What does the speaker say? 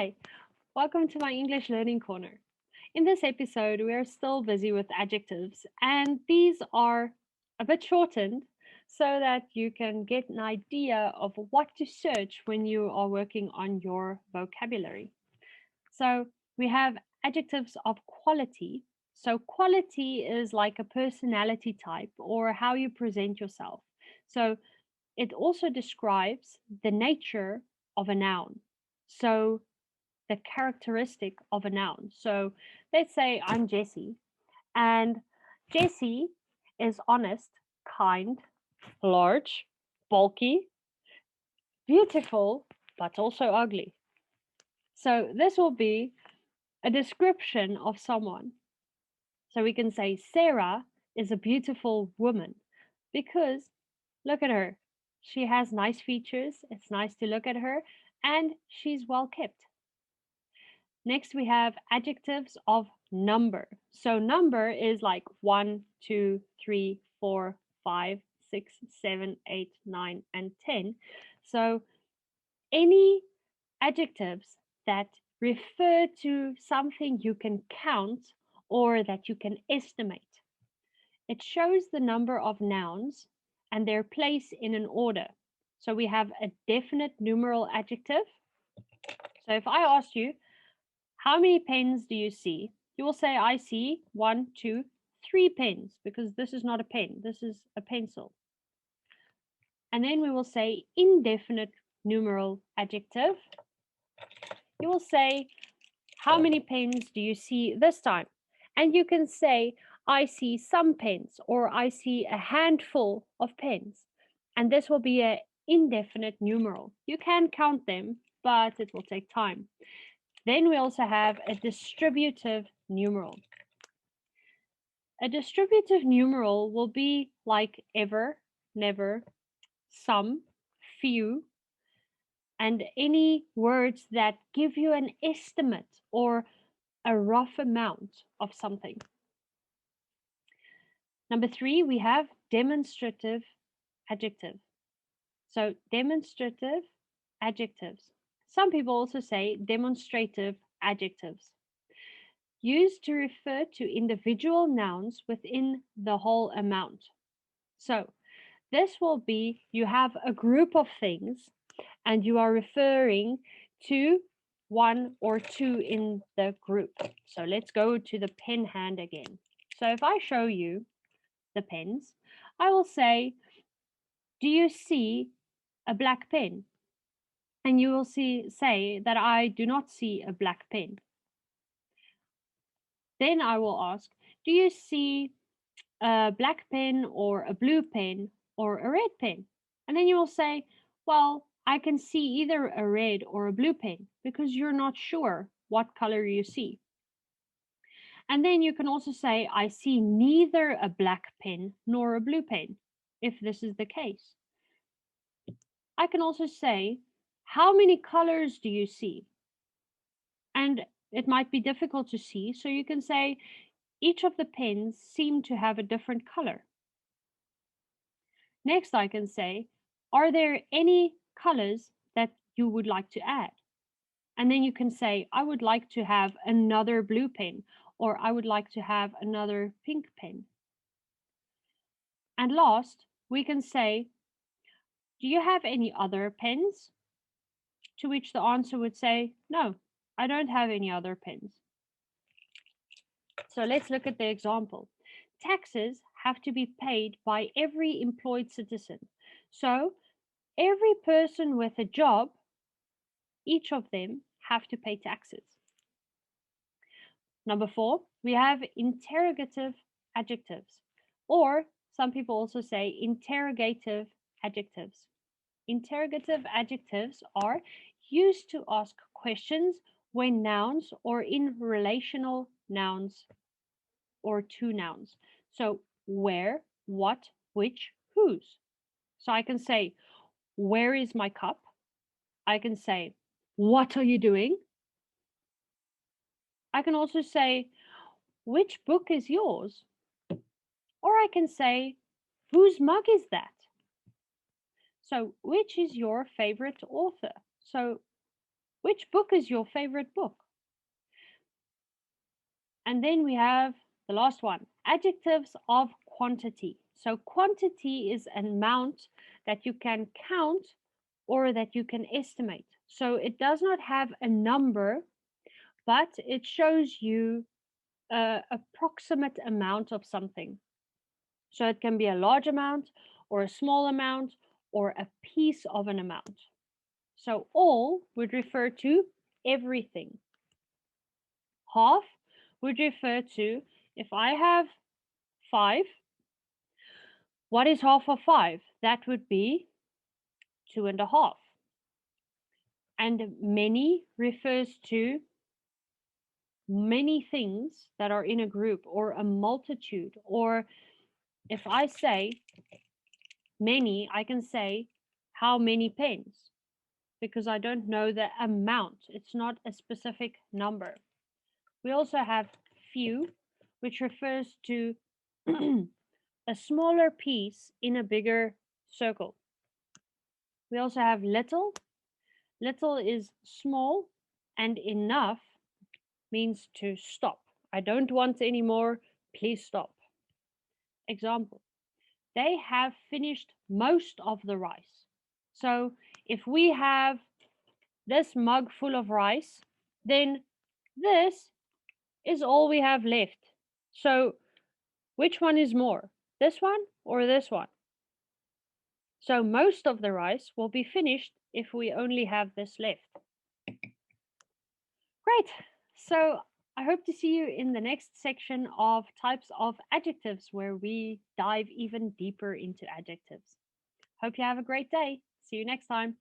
Hi, welcome to my English Learning Corner. In this episode, we are still busy with adjectives, and these are a bit shortened so that you can get an idea of what to search when you are working on your vocabulary. So, we have adjectives of quality. So, quality is like a personality type or how you present yourself. So, it also describes the nature of a noun. So, the characteristic of a noun. So let's say I'm Jessie, and Jessie is honest, kind, large, bulky, beautiful, but also ugly. So this will be a description of someone. So we can say Sarah is a beautiful woman because look at her. She has nice features, it's nice to look at her, and she's well kept. Next, we have adjectives of number. So number is like 1, 2, 3, 4, 5, 6, 7, 8, 9, and 10. So any adjectives that refer to something you can count or that you can estimate. It shows the number of nouns and their place in an order. So we have a definite numeral adjective. So if I asked you, how many pens do you see? You will say, I see 1, 2, 3 pens, because this is not a pen, this is a pencil. And then we will say indefinite numeral adjective. You will say, how many pens do you see this time? And you can say, I see some pens, or I see a handful of pens. And this will be an indefinite numeral. You can count them, but it will take time. Then we also have a distributive numeral. A distributive numeral will be like ever, never, some, few, and any words that give you an estimate or a rough amount of something. Number 3, we have demonstrative adjective. So demonstrative adjectives. Some people also say demonstrative adjectives, used to refer to individual nouns within the whole amount. So this will be you have a group of things and you are referring to one or two in the group. So let's go to the pen hand again. So if I show you the pens, I will say, do you see a black pen? And you will say that I do not see a black pen. Then I will ask, do you see a black pen or a blue pen or a red pen? And then you will say, well, I can see either a red or a blue pen because you're not sure what color you see. And then you can also say, I see neither a black pen nor a blue pen, if this is the case. I can also say, how many colors do you see? And it might be difficult to see, so you can say, each of the pens seem to have a different color. Next, I can say, are there any colors that you would like to add? And then you can say, I would like to have another blue pen, or I would like to have another pink pen. And last, we can say, do you have any other pens? To which the answer would say, no, I don't have any other pens. So let's look at the example. Taxes have to be paid by every employed citizen. So every person with a job, each of them have to pay taxes. Number 4, we have interrogative adjectives, or some people also say interrogative adjectives. Interrogative adjectives are used to ask questions when nouns or in relational nouns or to nouns. So where, what, which, whose. So I can say, where is my cup? I can say, what are you doing? I can also say, which book is yours? Or I can say, whose mug is that? So which is your favorite author? So Which book is your favorite book? And then we have the last one, adjectives of quantity. So quantity is an amount that you can count or that you can estimate. So it does not have a number, but it shows you an approximate amount of something. So it can be a large amount or a small amount or a piece of an amount. So all would refer to everything. Half would refer to, if I have 5, what is half of 5? That would be 2.5. And many refers to many things that are in a group or a multitude. Or if I say many, I can say how many pens because I don't know the amount. It's not a specific number. We also have few, which refers to a smaller piece in a bigger circle. We also have little. Little is small, and enough means to stop. I don't want any more, please stop. Example, they have finished most of the rice. So if we have this mug full of rice, then this is all we have left. So which one is more, this one or this one? So most of the rice will be finished if we only have this left. Great. So I hope to see you in the next section of types of adjectives where we dive even deeper into adjectives. Hope you have a great day. See you next time.